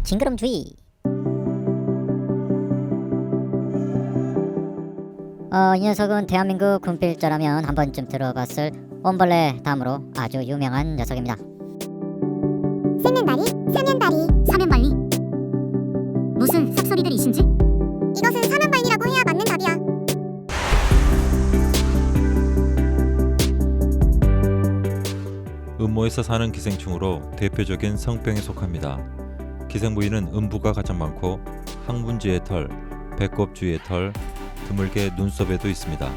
징그럼주의. 이 녀석은 대한민국 군필자라면 한 번쯤 들어봤을 옴벌레 다음으로 아주 유명한 녀석입니다. 쇳는다리, 사면다리, 사면발리. 무슨 sap소리들이신지? 이것은 사면발리라고 해야 맞는 답이야. 음모에서 사는 기생충으로 대표적인 성병에 속합니다. 기생 부위는 음부가 가장 많고 항문지의 털, 배꼽 주위의 털, 드물게 눈썹에도 있습니다.